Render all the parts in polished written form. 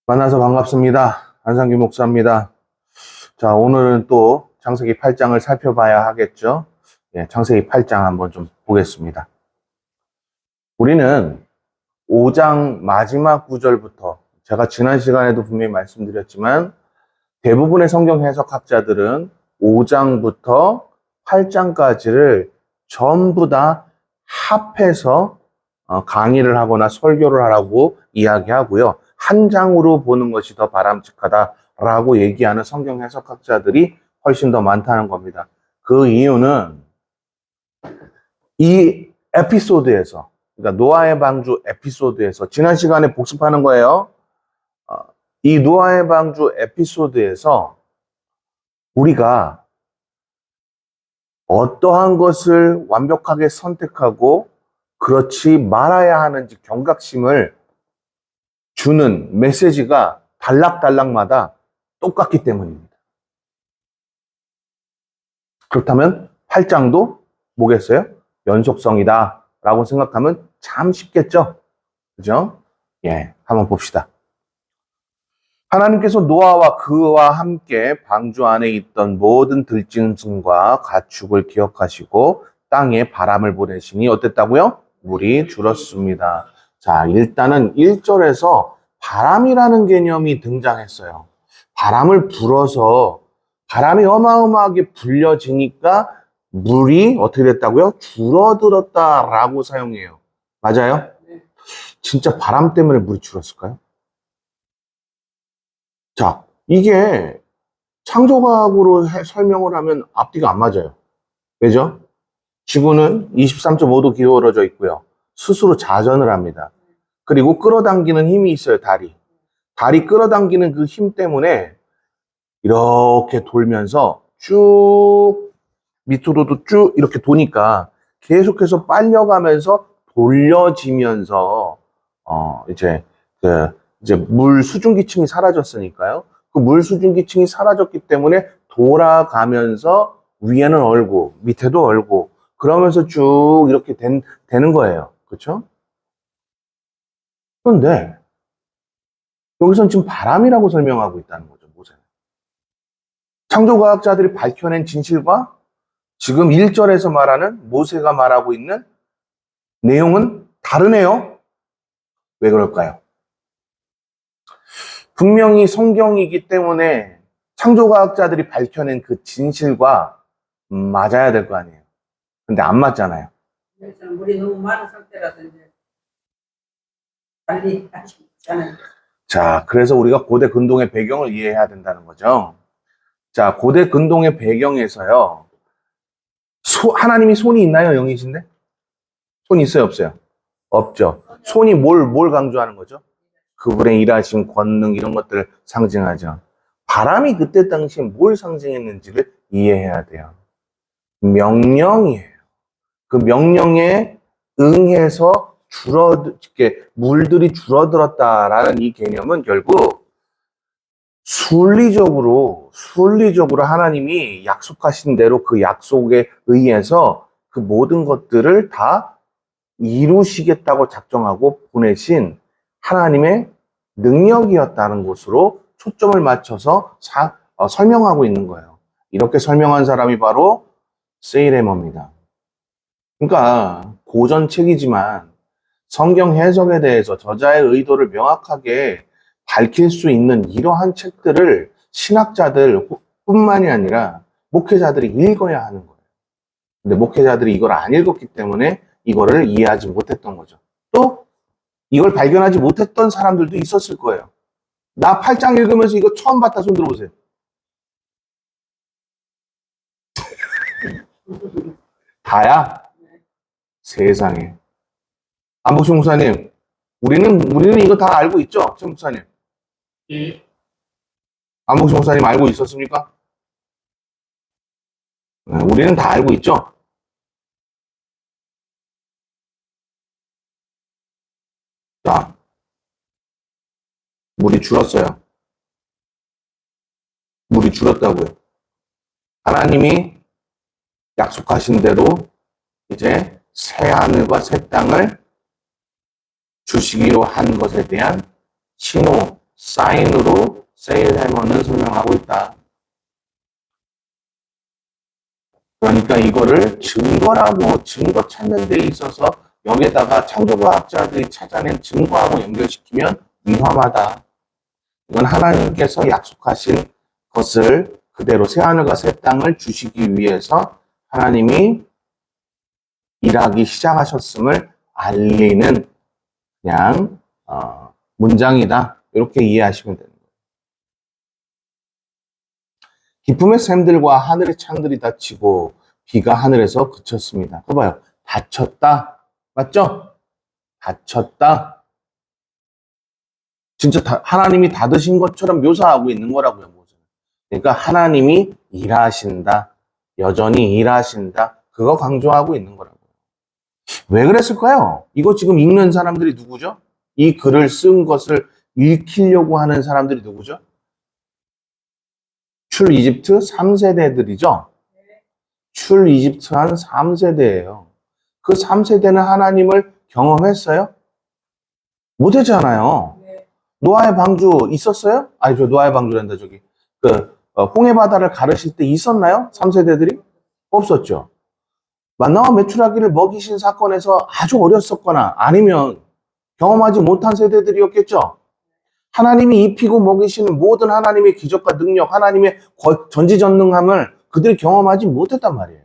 만나서 반갑습니다. 안상규 목사입니다. 자, 오늘은 또 창세기 8장을 살펴봐야 하겠죠? 예, 창세기 8장 한번 좀 보겠습니다. 우리는 5장 마지막 구절부터 제가 지난 시간에도 분명히 말씀드렸지만 대부분의 성경 해석학자들은 5장부터 8장까지를 전부 다 합해서 강의를 하거나 설교를 하라고 이야기하고요. 한 장으로 보는 것이 더 바람직하다라고 얘기하는 성경 해석학자들이 훨씬 더 많다는 겁니다. 그 이유는 이 에피소드에서, 그러니까 노아의 방주 에피소드에서, 지난 시간에 복습하는 거예요. 이 노아의 방주 에피소드에서 우리가 어떠한 것을 완벽하게 선택하고 그렇지 말아야 하는지 경각심을 주는 메시지가 단락단락마다 똑같기 때문입니다. 그렇다면 8장도 뭐겠어요? 연속성이다 라고 생각하면 참 쉽겠죠? 그죠? 예, 한번 봅시다. 하나님께서 노아와 그와 함께 방주 안에 있던 모든 들짐승과 가축을 기억하시고 땅에 바람을 보내시니 어땠다고요? 물이 줄었습니다. 자, 일단은 1절에서 바람이라는 개념이 등장했어요. 바람을 불어서 바람이 어마어마하게 불려지니까 물이 어떻게 됐다고요? 줄어들었다라고 사용해요. 맞아요? 진짜 바람 때문에 물이 줄었을까요? 자, 이게 창조과학으로 설명을 하면 앞뒤가 안 맞아요. 왜죠? 지구는 23.5도 기울어져 있고요. 스스로 자전을 합니다. 그리고 끌어당기는 힘이 있어요, 다리. 다리 끌어당기는 그 힘 때문에 이렇게 돌면서 쭉 밑으로도 쭉 이렇게 도니까 계속해서 빨려가면서 돌려지면서 이제 물 수증기층이 사라졌으니까요. 그 물 수증기층이 사라졌기 때문에 돌아가면서 위에는 얼고 밑에도 얼고 그러면서 쭉 이렇게 되는 거예요. 그렇죠? 그런데 여기서는 지금 바람이라고 설명하고 있다는 거죠. 모세는. 창조과학자들이 밝혀낸 진실과 지금 1절에서 말하는 모세가 말하고 있는 내용은 다르네요. 왜 그럴까요? 분명히 성경이기 때문에 창조과학자들이 밝혀낸 그 진실과 맞아야 될 거 아니에요. 근데 안 맞잖아요. 물이 너무 많은 상태라서 이제 빨리 하지 않아요. 자, 그래서 우리가 고대 근동의 배경을 이해해야 된다는 거죠. 자, 고대 근동의 배경에서요. 하나님이 손이 있나요? 영이신데? 손이 있어요? 없어요? 없죠. 손이 뭘 강조하는 거죠? 그분의 일하심, 권능 이런 것들을 상징하죠. 바람이 그때 당시에 뭘 상징했는지를 이해해야 돼요. 명령이에요. 그 명령에 응해서 물들이 줄어들었다라는 이 개념은 결국 순리적으로 하나님이 약속하신 대로 그 약속에 의해서 그 모든 것들을 다 이루시겠다고 작정하고 보내신 하나님의 능력이었다는 것으로 초점을 맞춰서 설명하고 있는 거예요. 이렇게 설명한 사람이 바로 세이레머입니다. 그러니까 고전책이지만 성경 해석에 대해서 저자의 의도를 명확하게 밝힐 수 있는 이러한 책들을 신학자들 뿐만이 아니라 목회자들이 읽어야 하는 거예요. 근데 목회자들이 이걸 안 읽었기 때문에 이거를 이해하지 못했던 거죠. 또 이걸 발견하지 못했던 사람들도 있었을 거예요. 나 8장 읽으면서 이거 처음 봤다 손 들어보세요. 다야? 세상에. 안복신 목사님, 우리는 이거 다 알고 있죠? 최 목사님. 안복신 목사님 알고 있었습니까? 네, 우리는 다 알고 있죠? 자, 물이 줄었어요. 물이 줄었다고요. 하나님이 약속하신 대로 이제 새 하늘과 새 땅을 주시기로 한 것에 대한 신호, 사인으로 세일해머는 설명하고 있다. 그러니까 이거를 증거 찾는 데 있어서 여기에다가 창조과학자들이 찾아낸 증거하고 연결시키면 위험하다. 이건 하나님께서 약속하신 것을 그대로 새하늘과 새 땅을 주시기 위해서 하나님이 일하기 시작하셨음을 알리는 그냥 문장이다. 이렇게 이해하시면 됩니다. 기쁨의 샘들과 하늘의 창들이 닫히고 비가 하늘에서 그쳤습니다. 봐봐요. 닫혔다. 맞죠? 닫혔다. 진짜 하나님이 닫으신 것처럼 묘사하고 있는 거라고요. 그러니까 하나님이 일하신다. 여전히 일하신다. 그거 강조하고 있는 거라고요. 왜 그랬을까요? 이거 지금 읽는 사람들이 누구죠? 이 글을 쓴 것을 읽히려고 하는 사람들이 누구죠? 출이집트 3세대들이죠. 출이집트한 3세대예요. 그 3세대는 하나님을 경험했어요? 못했잖아요. 노아의 방주 있었어요? 아니, 저 노아의 방주란다, 저기. 홍해 바다를 가르실 때 있었나요? 3세대들이? 없었죠. 만나와 메추라기를 먹이신 사건에서 아주 어렸었거나 아니면 경험하지 못한 세대들이었겠죠. 하나님이 입히고 먹이시는 모든 하나님의 기적과 능력, 하나님의 전지전능함을 그들이 경험하지 못했단 말이에요.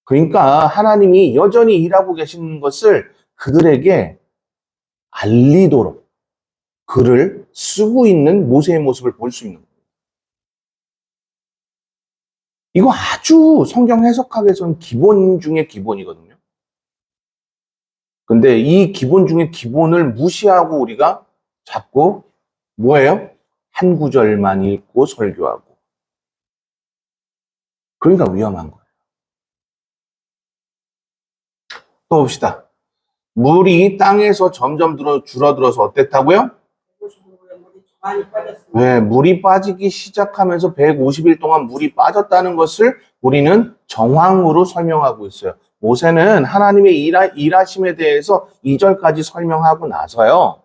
그러니까 하나님이 여전히 일하고 계시는 것을 그들에게 알리도록 글을 쓰고 있는 모세의 모습을 볼 수 있는 거예요. 이거 아주 성경 해석학에서는 기본 중에 기본이거든요. 근데 이 기본 중에 기본을 무시하고 우리가 자꾸 뭐예요? 한 구절만 읽고 설교하고. 그러니까 위험한 거예요. 또 봅시다. 물이 땅에서 점점 줄어들어서 어땠다고요? 많이 빠졌습니다. 네, 물이 빠지기 시작하면서 150일 동안 물이 빠졌다는 것을 우리는 정황으로 설명하고 있어요. 모세는 하나님의 일하심에 대해서 2절까지 설명하고 나서요.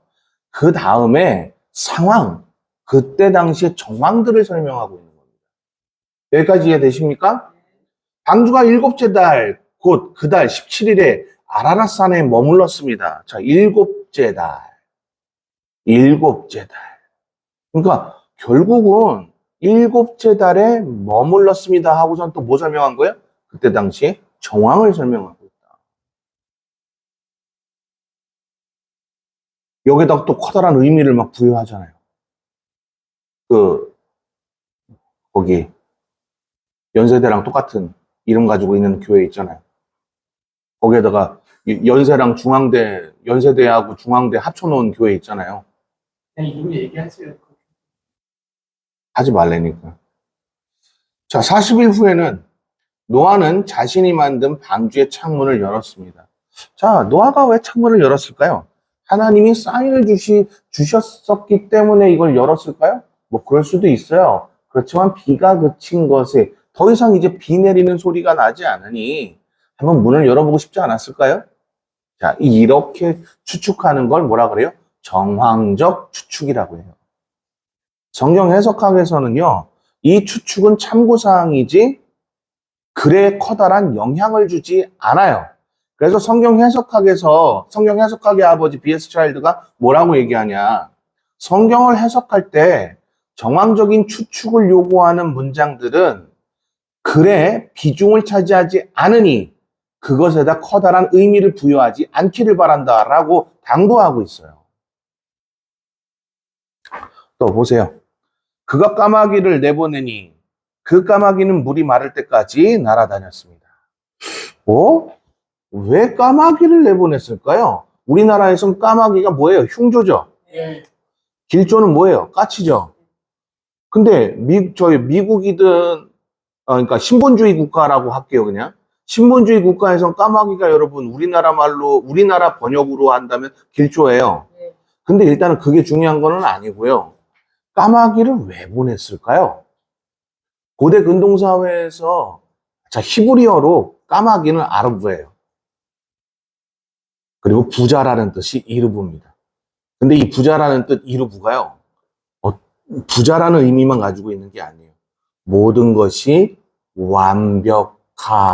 그 다음에 상황, 그때 당시의 정황들을 설명하고 있는 겁니다. 여기까지 이해되십니까? 방주가 7째 달, 곧 그 달 17일에 아라랏산에 머물렀습니다. 자, 7째 달. 7째 달. 그러니까 결국은 7째 달에 머물렀습니다 하고선 또 뭐 설명한 거예요? 그때 당시에 정황을 설명하고 있다. 여기다가 또 커다란 의미를 막 부여하잖아요. 거기 연세대랑 똑같은 이름 가지고 있는 교회 있잖아요. 거기에다가 연세랑 중앙대, 연세대하고 중앙대 합쳐놓은 교회 있잖아요. 그냥 이름 얘기하세요. 하지 말라니까. 자, 40일 후에는 노아는 자신이 만든 방주의 창문을 열었습니다. 자, 노아가 왜 창문을 열었을까요? 하나님이 사인을 주셨었기 때문에 이걸 열었을까요? 뭐 그럴 수도 있어요. 그렇지만 비가 그친 것에 더 이상 이제 비 내리는 소리가 나지 않으니 한번 문을 열어보고 싶지 않았을까요? 자, 이렇게 추측하는 걸 뭐라 그래요? 정황적 추측이라고 해요. 성경 해석학에서는요, 이 추측은 참고사항이지 글에 커다란 영향을 주지 않아요. 그래서 성경 해석학의 아버지 B.S. 차일드가 뭐라고 얘기하냐. 성경을 해석할 때 정황적인 추측을 요구하는 문장들은 글에 비중을 차지하지 않으니 그것에다 커다란 의미를 부여하지 않기를 바란다라고 당부하고 있어요. 또 보세요. 그가 까마귀를 내보내니 그 까마귀는 물이 마를 때까지 날아다녔습니다. 왜 까마귀를 내보냈을까요? 우리나라에선 까마귀가 뭐예요? 흉조죠. 네. 길조는 뭐예요? 까치죠. 근데 미국이든 그러니까 신본주의 국가라고 할게요, 그냥. 신본주의 국가에선 까마귀가 여러분 우리나라 번역으로 한다면 길조예요. 근데 일단은 그게 중요한 거는 아니고요. 까마귀를 왜 보냈을까요? 고대 근동사회에서 히브리어로 까마귀는 아르브예요. 그리고 부자라는 뜻이 이르부입니다. 근데 이 부자라는 뜻 이르부가요. 부자라는 의미만 가지고 있는 게 아니에요. 모든 것이 완벽하게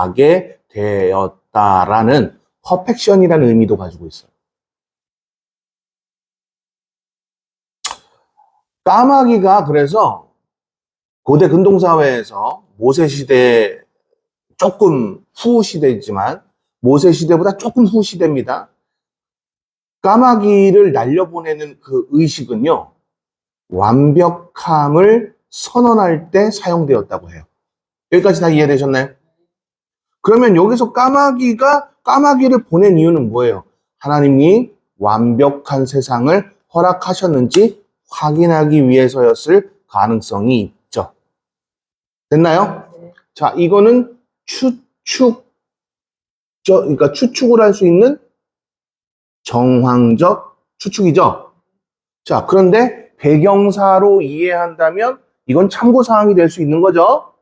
되었다라는 퍼펙션이라는 의미도 가지고 있어요. 까마귀가 그래서 고대 근동사회에서 모세 시대 조금 후 시대지만 모세 시대보다 조금 후 시대입니다. 까마귀를 날려보내는 그 의식은요, 완벽함을 선언할 때 사용되었다고 해요. 여기까지 다 이해되셨나요? 그러면 여기서 까마귀를 보낸 이유는 뭐예요? 하나님이 완벽한 세상을 허락하셨는지 확인하기 위해서였을 가능성이 있죠. 됐나요? 자, 이거는 그러니까 추측을 할 수 있는 정황적 추측이죠. 자, 그런데 배경사로 이해한다면 이건 참고사항이 될 수 있는 거죠.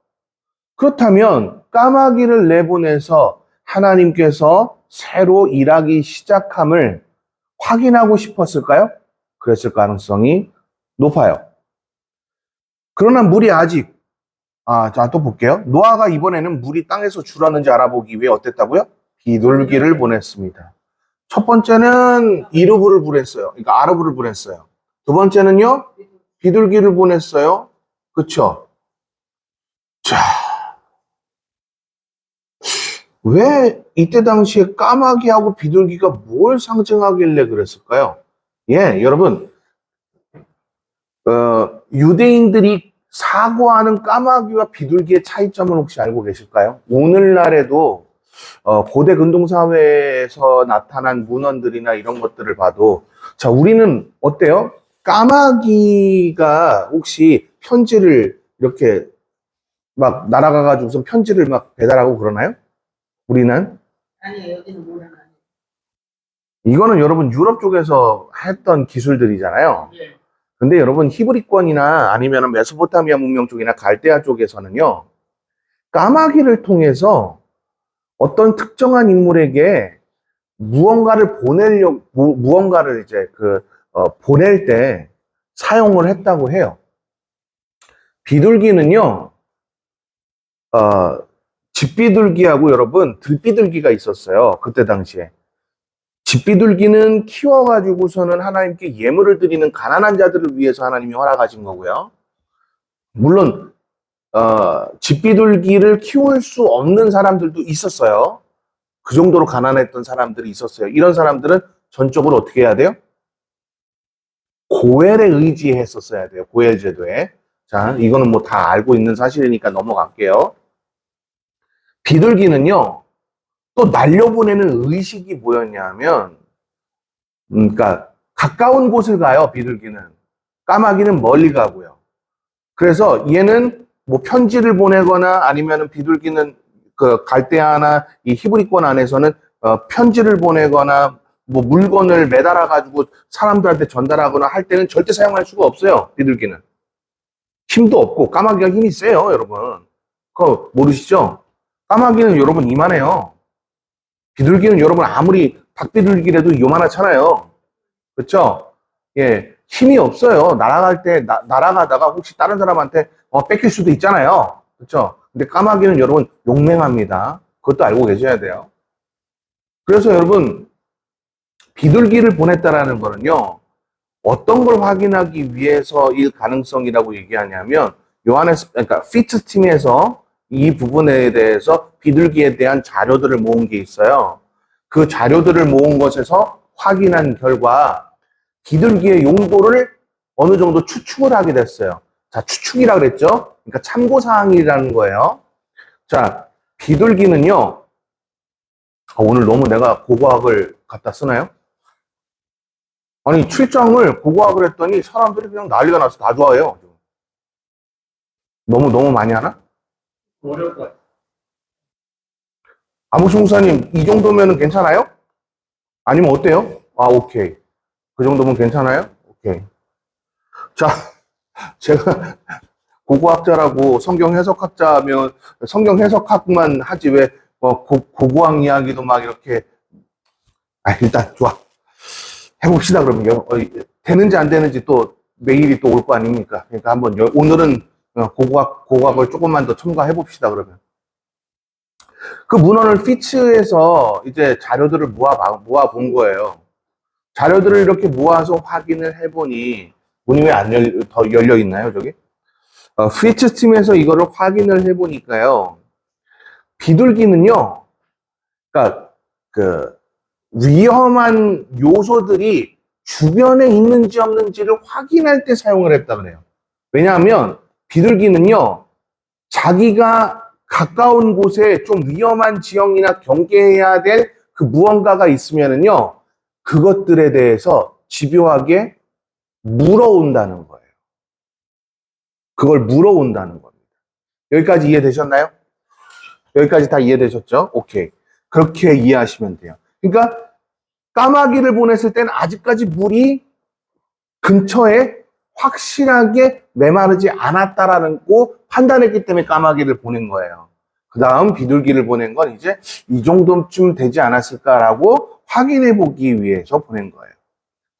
그렇다면 까마귀를 내보내서 하나님께서 새로 일하기 시작함을 확인하고 싶었을까요? 그랬을 가능성이 높아요. 그러나 물이 아직, 자, 또 볼게요. 노아가 이번에는 물이 땅에서 줄었는지 알아보기 위해 어땠다고요? 비둘기를 보냈습니다. 첫 번째는 이르브를 보냈어요. 그러니까 아르브를 보냈어요. 두 번째는요, 비둘기를 보냈어요. 그쵸? 자, 왜 이때 당시에 까마귀하고 비둘기가 뭘 상징하길래 그랬을까요? 예, 여러분, 유대인들이 사고하는 까마귀와 비둘기의 차이점을 혹시 알고 계실까요? 오늘날에도 고대 근동사회에서 나타난 문헌들이나 이런 것들을 봐도, 자, 우리는 어때요? 까마귀가 혹시 편지를 이렇게 막 날아가가지고서 편지를 막 배달하고 그러나요? 우리는? 아니요, 여기는 모르는 아니에요. 이거는 여러분 유럽 쪽에서 했던 기술들이잖아요. 예. 근데 여러분 히브리권이나 아니면 메소포타미아 문명 쪽이나 갈대아 쪽에서는요, 까마귀를 통해서 어떤 특정한 인물에게 무언가를 무언가를 이제 보낼 때 사용을 했다고 해요. 비둘기는요, 집비둘기하고 여러분 들비둘기가 있었어요. 그때 당시에. 집비둘기는 키워가지고서는 하나님께 예물을 드리는 가난한 자들을 위해서 하나님이 허락하신 거고요. 물론 집비둘기를 키울 수 없는 사람들도 있었어요. 그 정도로 가난했던 사람들이 있었어요. 이런 사람들은 전적으로 어떻게 해야 돼요? 고엘에 의지했었어야 돼요. 고엘 제도에. 자, 이거는 뭐 다 알고 있는 사실이니까 넘어갈게요. 비둘기는요, 또 날려보내는 의식이 뭐였냐면, 그러니까 가까운 곳을 가요, 비둘기는. 까마귀는 멀리 가고요. 그래서 얘는 뭐 편지를 보내거나 아니면은 비둘기는 그 갈대아나 이 히브리권 안에서는 편지를 보내거나 뭐 물건을 매달아 가지고 사람들한테 전달하거나 할 때는 절대 사용할 수가 없어요, 비둘기는. 힘도 없고 까마귀가 힘이 세요, 여러분. 그거 모르시죠? 까마귀는 여러분 이만해요. 비둘기는 여러분 아무리 닭비둘기라도 요만하잖아요. 그렇죠? 예, 힘이 없어요. 날아갈 때 날아가다가 혹시 다른 사람한테 뺏길 수도 있잖아요. 그렇죠? 근데 까마귀는 여러분 용맹합니다. 그것도 알고 계셔야 돼요. 그래서 여러분 비둘기를 보냈다라는 거는요, 어떤 걸 확인하기 위해서일 가능성이라고 얘기하냐면 그러니까 피트 팀에서 이 부분에 대해서 비둘기에 대한 자료들을 모은 게 있어요. 그 자료들을 모은 것에서 확인한 결과 비둘기의 용도를 어느 정도 추측을 하게 됐어요. 자, 추측이라 그랬죠? 그러니까 참고사항이라는 거예요. 자, 비둘기는요, 오늘 너무 내가 고고학을 갖다 쓰나요? 아니, 7장을 고고학을 했더니 사람들이 그냥 난리가 나서 다 좋아해요. 너무 많이 하나? 어려울 것 같아요. 아무수 목사님, 이 정도면 괜찮아요? 아니면 어때요? 오케이. 그 정도면 괜찮아요? 오케이. 자, 제가 고고학자라고 성경 해석학자면 성경 해석학만 하지 왜 고고학 이야기도 막 이렇게 일단 좋아. 해봅시다, 그러면. 되는지 안 되는지 또 메일이 또 올 거 아닙니까? 그러니까 한번 오늘은 고각을 조금만 더 첨가해 봅시다, 그러면. 그 문헌을 피츠에서 이제 자료들을 모아 본 거예요. 자료들을 이렇게 모아서 확인을 해보니, 문이 왜 안 열려 있나요, 저기? 피츠 팀에서 이거를 확인을 해보니까요, 비둘기는요, 그러니까 그 위험한 요소들이 주변에 있는지 없는지를 확인할 때 사용을 했다 그래요. 왜냐하면 비둘기는요, 자기가 가까운 곳에 좀 위험한 지형이나 경계해야 될 그 무언가가 있으면은요, 그것들에 대해서 집요하게 물어온다는 거예요. 그걸 물어온다는 겁니다. 여기까지 이해되셨나요? 여기까지 다 이해되셨죠? 오케이. 그렇게 이해하시면 돼요. 그러니까 까마귀를 보냈을 때는 아직까지 물이 근처에 확실하게 메마르지 않았다라는 거 판단했기 때문에 까마귀를 보낸 거예요. 그 다음 비둘기를 보낸 건 이제 이 정도쯤 되지 않았을까라고 확인해 보기 위해서 보낸 거예요.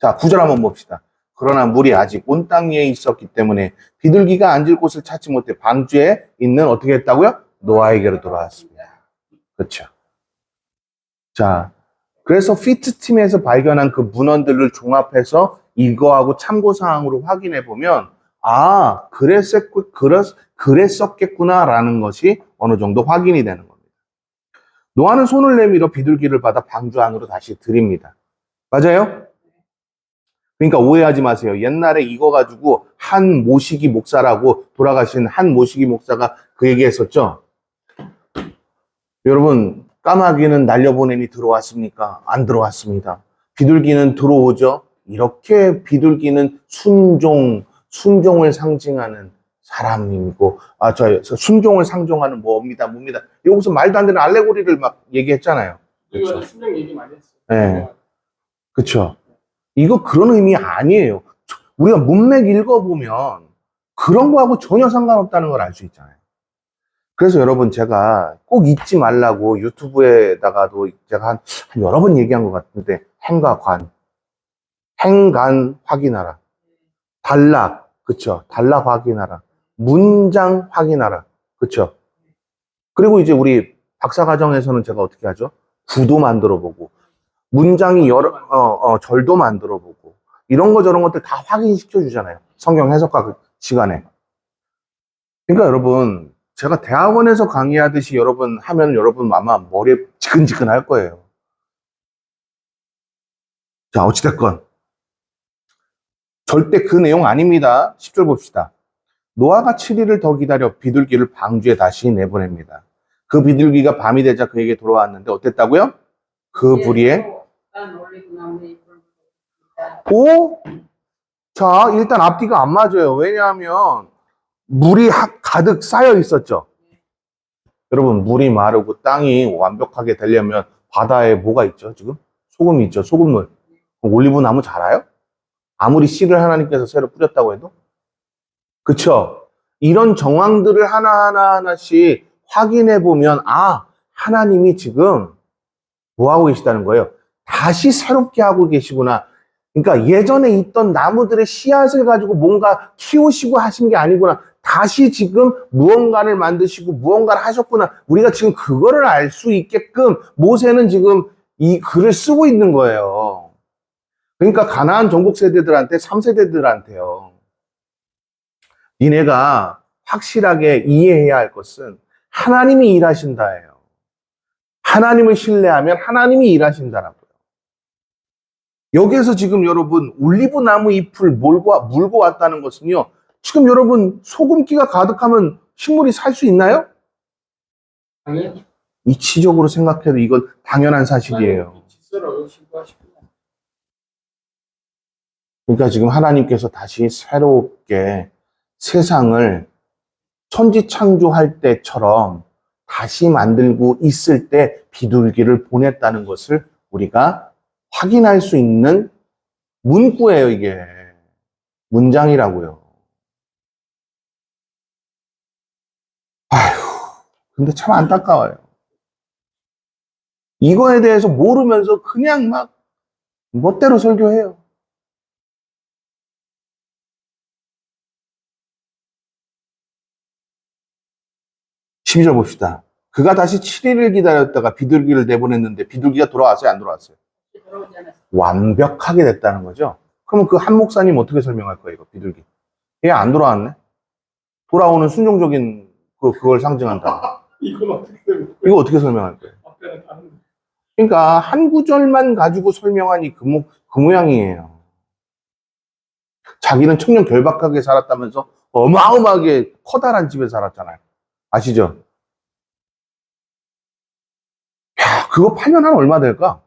자, 9절 한번 봅시다. 그러나 물이 아직 온 땅 위에 있었기 때문에 비둘기가 앉을 곳을 찾지 못해 방주에 있는 어떻게 했다고요? 노아에게로 돌아왔습니다. 그렇죠. 자, 그래서 피트 팀에서 발견한 그 문헌들을 종합해서 이거하고 참고사항으로 확인해 보면, 아, 그랬었겠구나라는 것이 어느 정도 확인이 되는 겁니다. 노아는 손을 내밀어 비둘기를 받아 방주 안으로 다시 들입니다. 맞아요? 그러니까 오해하지 마세요. 옛날에 이거 가지고 한 모시기 목사라고 돌아가신 한 모시기 목사가 그 얘기 했었죠. 여러분, 까마귀는 날려보내니 들어왔습니까? 안 들어왔습니다. 비둘기는 들어오죠? 이렇게 비둘기는 순종을 상징하는 사람이고, 순종을 상징하는 뭡니다. 여기서 말도 안 되는 알레고리를 막 얘기했잖아요. 그렇죠. 순정 얘기 많이 했어요. 네. 그쵸. 이거 그런 의미 아니에요. 우리가 문맥 읽어보면 그런 거하고 전혀 상관없다는 걸 알 수 있잖아요. 그래서 여러분 제가 꼭 잊지 말라고 유튜브에다가도 제가 한 여러 번 얘기한 것 같은데 행과 행간 확인하라. 단락, 그쵸. 단락 확인하라. 문장 확인하라. 그쵸. 그리고 이제 우리 박사과정에서는 제가 어떻게 하죠? 구도 만들어 보고 문장이 절도 만들어 보고 이런 거 저런 것들 다 확인시켜 주잖아요. 성경 해석과 그 시간에. 그러니까 여러분 제가 대학원에서 강의하듯이 여러분 하면 여러분 아마 머리에 지근지근 할 거예요. 자, 어찌됐건 절대 그 내용 아닙니다. 10절 봅시다. 노아가 7일을 더 기다려 비둘기를 방주에 다시 내보냅니다. 그 비둘기가 밤이 되자 그에게 돌아왔는데 어땠다고요? 그 부리에 오? 자, 일단 앞뒤가 안 맞아요. 왜냐하면 물이 가득 쌓여 있었죠. 여러분, 물이 마르고 땅이 완벽하게 되려면 바다에 뭐가 있죠, 지금? 소금이 있죠, 소금물. 올리브나무 자라요? 아무리 씨를 하나님께서 새로 뿌렸다고 해도? 그쵸? 이런 정황들을 하나씩 확인해 보면, 아, 하나님이 지금 뭐 하고 계시다는 거예요? 다시 새롭게 하고 계시구나. 그러니까 예전에 있던 나무들의 씨앗을 가지고 뭔가 키우시고 하신 게 아니구나. 다시 지금 무언가를 만드시고 무언가를 하셨구나. 우리가 지금 그거를 알 수 있게끔 모세는 지금 이 글을 쓰고 있는 거예요. 그러니까 가나안 전국 세대들한테 3세대들한테요. 니네가 확실하게 이해해야 할 것은 하나님이 일하신다예요. 하나님을 신뢰하면 하나님이 일하신다라고요. 여기에서 지금 여러분 올리브 나무 잎을 물고 왔다는 것은요. 지금 여러분 소금기가 가득하면 식물이 살 수 있나요? 당연히. 이치적으로 생각해도 이건 당연한 사실이에요. 그러니까 지금 하나님께서 다시 새롭게 세상을 천지창조할 때처럼 다시 만들고 있을 때 비둘기를 보냈다는 것을 우리가 확인할 수 있는 문구예요, 이게. 문장이라고요. 아휴, 근데 참 안타까워요. 이거에 대해서 모르면서 그냥 막 멋대로 설교해요. 12절 봅시다. 그가 다시 7일을 기다렸다가 비둘기를 내보냈는데 비둘기가 돌아왔어요? 안 돌아왔어요? 돌아오지 않았어. 완벽하게 됐다는 거죠. 그러면 그 한 목사님 어떻게 설명할 거예요, 이거 비둘기? 얘 안 돌아왔네? 돌아오는 순종적인 그걸 상징한다. 이건 어떻게 되는 이거 어떻게 설명할 거예요? 앞에는 다른. 그러니까 한 구절만 가지고 설명하니 그 모양이에요. 자기는 청년 결박하게 살았다면서 어마어마하게 커다란 집에 살았잖아요. 아시죠? 야, 그거 팔면 한 얼마 될까?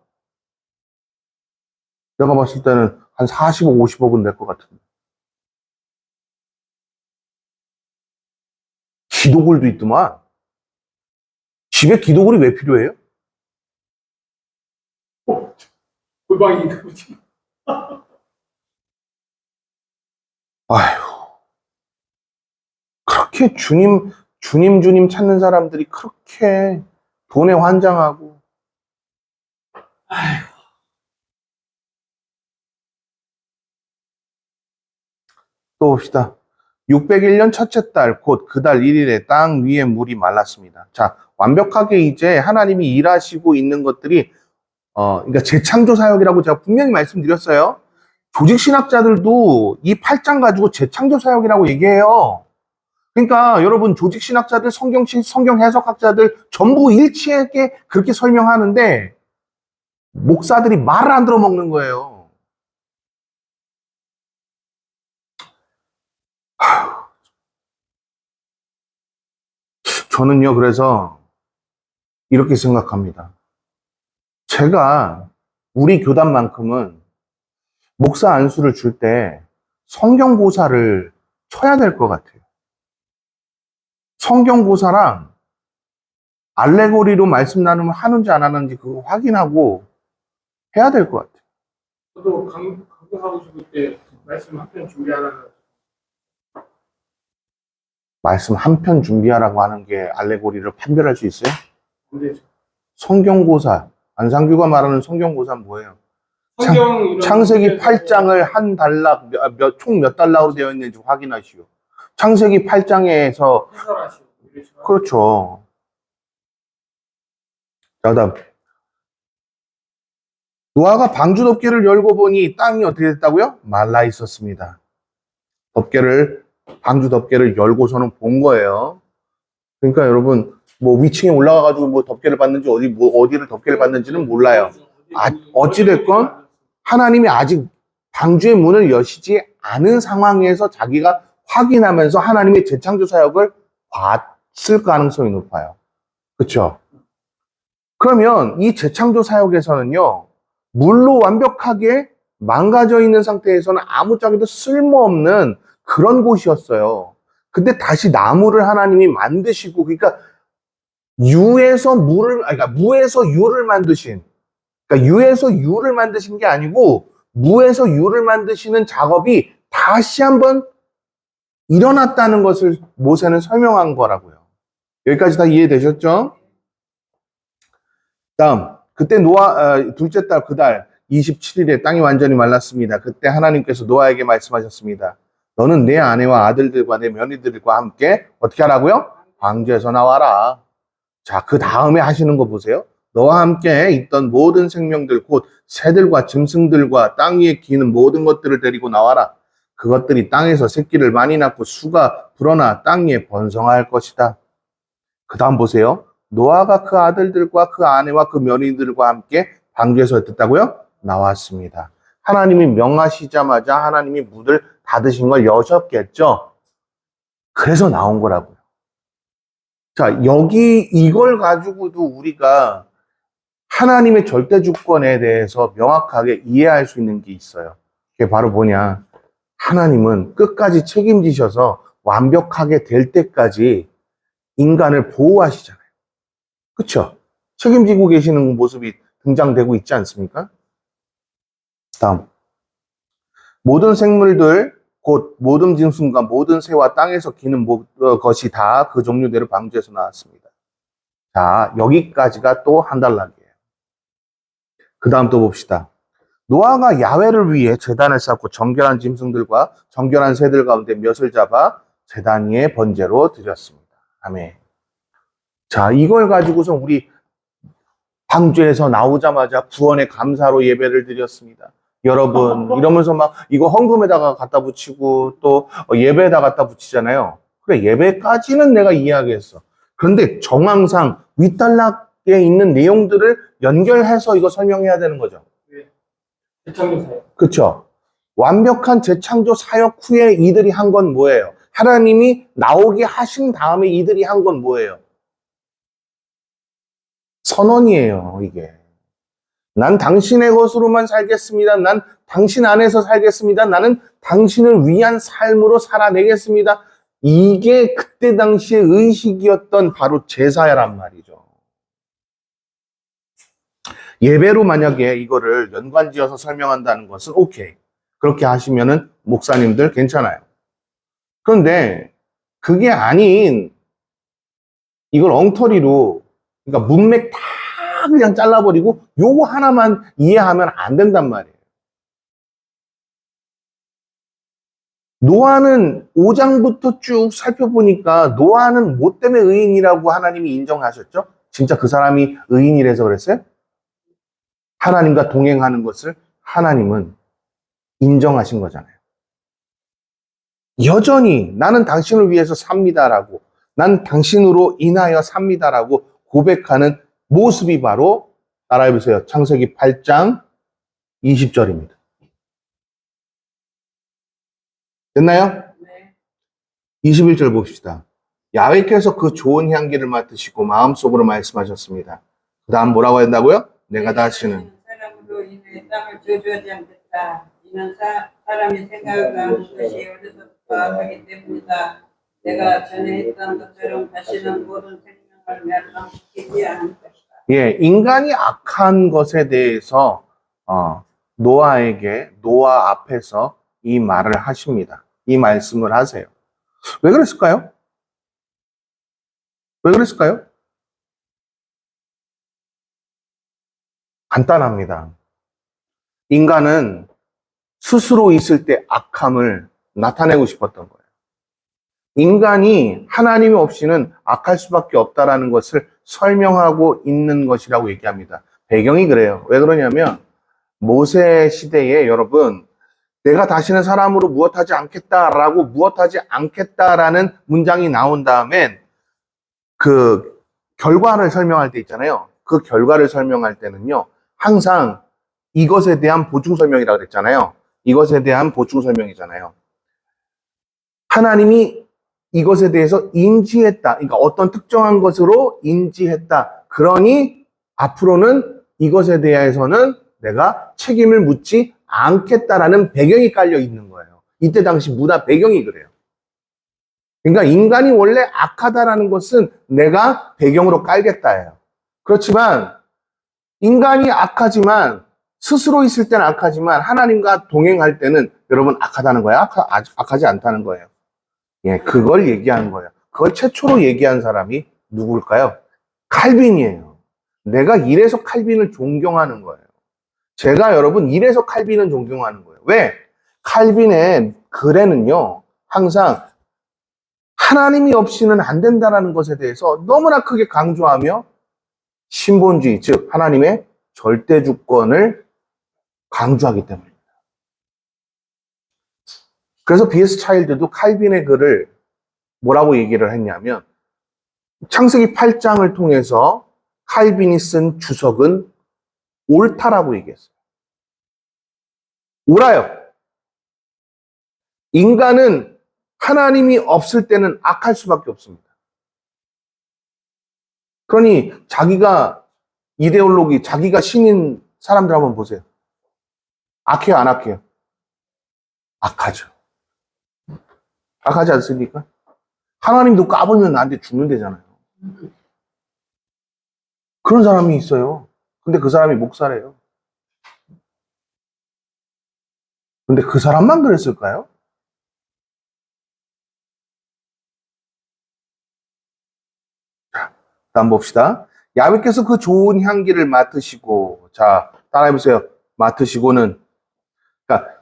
내가 봤을 때는 한 40억, 50억은 될 것 같은데. 기도굴도 있더만. 집에 기도굴이 왜 필요해요? 골방인가 보지. 아휴. 그렇게 주님 찾는 사람들이 그렇게 돈에 환장하고. 또 봅시다. 601년 첫째 달, 곧 그 달 1일에 땅 위에 물이 말랐습니다. 자, 완벽하게 이제 하나님이 일하시고 있는 것들이, 그러니까 재창조 사역이라고 제가 분명히 말씀드렸어요. 조직신학자들도 이 8장 가지고 재창조 사역이라고 얘기해요. 그러니까 여러분, 조직신학자들, 성경 해석학자들 전부 일치하게 그렇게 설명하는데, 목사들이 말을 안 들어먹는 거예요. 저는요, 그래서 이렇게 생각합니다. 제가 우리 교단만큼은 목사 안수를 줄 때 성경고사를 쳐야 될 것 같아요. 성경고사랑 알레고리로 말씀 나눔을 하는지 안 하는지 그거 확인하고 해야 될 것 같아요. 저도 강사하고 싶을 때 말씀 한 편 준비하라는. 말씀 한 편 준비하라고 하는 게 알레고리를 판별할 수 있어요? 근데 성경고사, 안상규가 말하는 성경고사는 뭐예요? 창세기 8장을 한 단락, 총 몇 단락으로 되어 있는지 확인하시오. 창세기 8장에서, 해설하시오. 그렇죠. 자, 다음. 노아가 방주 덮개를 열고 보니 땅이 어떻게 됐다고요? 말라 있었습니다. 방주 덮개를 열고서는 본 거예요. 그러니까 여러분, 뭐 위층에 올라가가지고 뭐 덮개를 받는지 어디를 덮개를 받는지는 몰라요. 어찌됐건 하나님이 아직 방주의 문을 여시지 않은 상황에서 자기가 확인하면서 하나님의 재창조 사역을 봤을 가능성이 높아요. 그렇죠? 그러면 이 재창조 사역에서는요, 물로 완벽하게 망가져 있는 상태에서는 아무짝에도 쓸모없는 그런 곳이었어요. 근데 다시 나무를 하나님이 만드시고, 그러니까 무에서 유를 만드신, 그러니까 유에서 유를 만드신 게 아니고 무에서 유를 만드시는 작업이 다시 한번 일어났다는 것을 모세는 설명한 거라고요. 여기까지 다 이해되셨죠? 다음, 그때 둘째 달 그달 27일에 땅이 완전히 말랐습니다. 그때 하나님께서 노아에게 말씀하셨습니다. 너는 내 아내와 아들들과 내 며느리들과 함께 어떻게 하라고요? 방주에서 나와라. 자, 그 다음에 하시는 거 보세요. 너와 함께 있던 모든 생명들, 곧 새들과 짐승들과 땅 위에 기는 모든 것들을 데리고 나와라. 그것들이 땅에서 새끼를 많이 낳고 수가 불어나 땅 위에 번성할 것이다. 그 다음 보세요. 노아가 그 아들들과 그 아내와 그 며느리들과 함께 방주에서 어땠다고요? 나왔습니다. 하나님이 명하시자마자 하나님이 문을 닫으신 걸 여셨겠죠? 그래서 나온 거라고요. 자, 이걸 가지고도 우리가 하나님의 절대 주권에 대해서 명확하게 이해할 수 있는 게 있어요. 그게 바로 뭐냐? 하나님은 끝까지 책임지셔서 완벽하게 될 때까지 인간을 보호하시잖아요. 그렇죠? 책임지고 계시는 모습이 등장되고 있지 않습니까? 다음. 모든 생물들, 곧 모든 짐승과 모든 새와 땅에서 기는 것이 다 그 종류대로 방주에서 나왔습니다. 자, 여기까지가 또 한 단락이에요. 그 다음 또 봅시다. 노아가 야훼를 위해 제단을 쌓고 정결한 짐승들과 정결한 새들 가운데 몇을 잡아 제단 위에 번제로 드렸습니다. 아멘. 자, 이걸 가지고서 우리 방주에서 나오자마자 구원의 감사로 예배를 드렸습니다. 여러분, 이러면서 막 이거 헌금에다가 갖다 붙이고 또 예배에다 갖다 붙이잖아요. 그래, 예배까지는 내가 이해하겠어. 그런데 정황상 윗단락에 있는 내용들을 연결해서 이거 설명해야 되는 거죠. 대창조 사역. 그렇죠? 완벽한 재창조 사역 후에 이들이 한 건 뭐예요? 하나님이 나오게 하신 다음에 이들이 한 건 뭐예요? 선언이에요, 이게. 난 당신의 것으로만 살겠습니다. 난 당신 안에서 살겠습니다. 나는 당신을 위한 삶으로 살아내겠습니다. 이게 그때 당시의 의식이었던 바로 제사야란 말이죠. 예배로 만약에 이거를 연관지어서 설명한다는 것은 오케이. 그렇게 하시면은 목사님들 괜찮아요. 그런데 그게 아닌 이걸 엉터리로 그러니까 문맥 다 그냥 잘라버리고 요거 하나만 이해하면 안 된단 말이에요. 노아는 5장부터 쭉 살펴보니까 노아는 뭐 때문에 의인이라고 하나님이 인정하셨죠? 진짜 그 사람이 의인이라서 그랬어요? 하나님과 동행하는 것을 하나님은 인정하신 거잖아요. 여전히 나는 당신을 위해서 삽니다라고, 난 당신으로 인하여 삽니다라고 고백하는 모습이 바로 따라해보세요. 창세기 8장 20절입니다. 됐나요? 네. 21절 봅시다. 야훼께서 그 좋은 향기를 맡으시고 마음속으로 말씀하셨습니다. 그 다음 뭐라고 한다고요? 내가 다시는 사람으로 인해 땅을 저주하지 않겠다. 이는 사람이 생각하는 것이 어려서부터 하기 때문이다. 내가 전에 했던 것처럼 다시는 모든 생명을 멸망시키지 않을 것이다. 예, 인간이 악한 것에 대해서 노아 앞에서 이 말을 하십니다. 이 말씀을 하세요. 왜 그랬을까요? 왜 그랬을까요? 간단합니다. 인간은 스스로 있을 때 악함을 나타내고 싶었던 거예요. 인간이 하나님이 없이는 악할 수밖에 없다라는 것을 설명하고 있는 것이라고 얘기합니다. 배경이 그래요. 왜 그러냐면 모세 시대에 여러분 내가 다시는 사람으로 무엇하지 않겠다라고 무엇하지 않겠다라는 문장이 나온 다음엔 그 결과를 설명할 때 있잖아요. 그 결과를 설명할 때는요. 항상 이것에 대한 보충 설명이라고 그랬잖아요. 이것에 대한 보충 설명이잖아요. 하나님이 이것에 대해서 인지했다. 그러니까 어떤 특정한 것으로 인지했다. 그러니 앞으로는 이것에 대해서는 내가 책임을 묻지 않겠다라는 배경이 깔려 있는 거예요. 이때 당시 문화 배경이 그래요. 그러니까 인간이 원래 악하다라는 것은 내가 배경으로 깔겠다예요. 그렇지만 인간이 악하지만 스스로 있을 때는 악하지만 하나님과 동행할 때는 여러분 악하다는 거예요? 악하지 않다는 거예요. 예, 그걸 얘기하는 거예요. 그걸 최초로 얘기한 사람이 누굴까요? 칼빈이에요. 내가 이래서 칼빈을 존경하는 거예요. 제가 여러분 이래서 칼빈은 존경하는 거예요. 왜? 칼빈의 글에는요, 항상 하나님이 없이는 안 된다는 것에 대해서 너무나 크게 강조하며 신본주의, 즉 하나님의 절대 주권을 강조하기 때문입니다. 그래서 B.S. 차일드도 칼빈의 글을 뭐라고 얘기를 했냐면 창세기 8장을 통해서 칼빈이 쓴 주석은 옳다라고 얘기했어요. 옳아요. 인간은 하나님이 없을 때는 악할 수밖에 없습니다. 그러니 자기가 이데올로기, 자기가 신인 사람들 한번 보세요. 악해요, 안 악해요? 악하죠. 악하지 않습니까? 하나님도 까불면 나한테 죽는다잖아요. 그런 사람이 있어요. 근데 그 사람이 목사래요. 근데 그 사람만 그랬을까요? 자, 다음 봅시다. 야훼께서 그 좋은 향기를 맡으시고, 자, 따라해보세요. 맡으시고는, 그러니까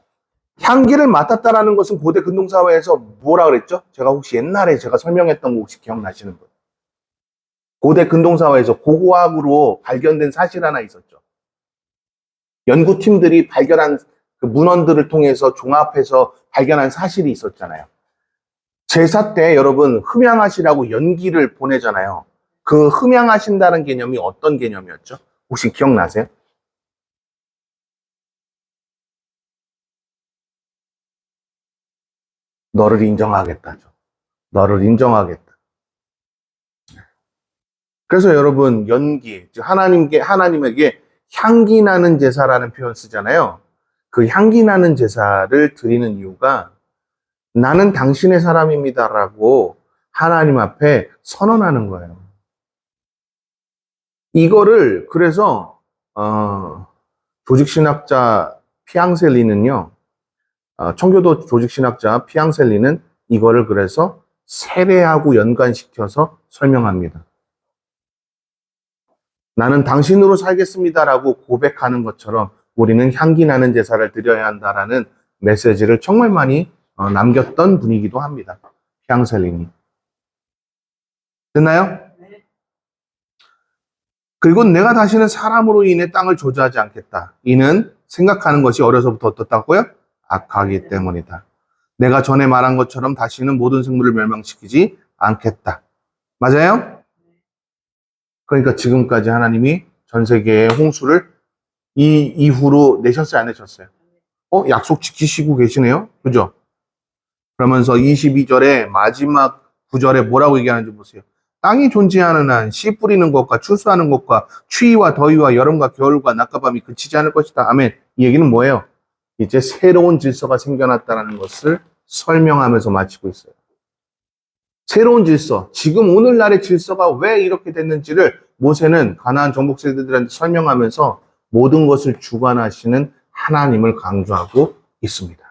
향기를 맡았다라는 것은 고대 근동사회에서 뭐라 그랬죠? 제가 혹시 옛날에 제가 설명했던 거 혹시 기억나시는 분? 고대 근동사회에서 고고학으로 발견된 사실 하나 있었죠. 연구팀들이 발견한 그 문헌들을 통해서 종합해서 발견한 사실이 있었잖아요. 제사 때 여러분 흠양하시라고 연기를 보내잖아요. 그 흠양하신다는 개념이 어떤 개념이었죠? 혹시 기억나세요? 너를 인정하겠다죠. 너를 인정하겠다. 그래서 여러분 연기, 즉 하나님에게 향기 나는 제사라는 표현 쓰잖아요. 그 향기 나는 제사를 드리는 이유가 나는 당신의 사람입니다라고 하나님 앞에 선언하는 거예요. 이거를 그래서 조직신학자 피앙셀리는요, 청교도 조직신학자 피앙셀리는 이거를 그래서 세례하고 연관시켜서 설명합니다. 나는 당신으로 살겠습니다라고 고백하는 것처럼 우리는 향기 나는 제사를 드려야 한다라는 메시지를 정말 많이 남겼던 분이기도 합니다. 피앙셀린이. 됐나요? 그리고 내가 다시는 사람으로 인해 땅을 조주하지 않겠다. 이는 생각하는 것이 어려서부터 어떻다고요? 악하기 때문이다. 내가 전에 말한 것처럼 다시는 모든 생물을 멸망시키지 않겠다. 맞아요? 그러니까 지금까지 하나님이 전 세계의 홍수를 이 이후로 내셨어요, 안 내셨어요? 약속 지키시고 계시네요? 그죠? 그러면서 22절에 마지막 9절에 뭐라고 얘기하는지 보세요. 땅이 존재하는 한 씨 뿌리는 것과 추수하는 것과 추위와 더위와 여름과 겨울과 낮과 밤이 그치지 않을 것이다. 아멘. 이 얘기는 뭐예요? 이제 새로운 질서가 생겨났다는 것을 설명하면서 마치고 있어요. 새로운 질서, 지금 오늘날의 질서가 왜 이렇게 됐는지를 모세는 가나안 정복 세대들한테 설명하면서 모든 것을 주관하시는 하나님을 강조하고 있습니다.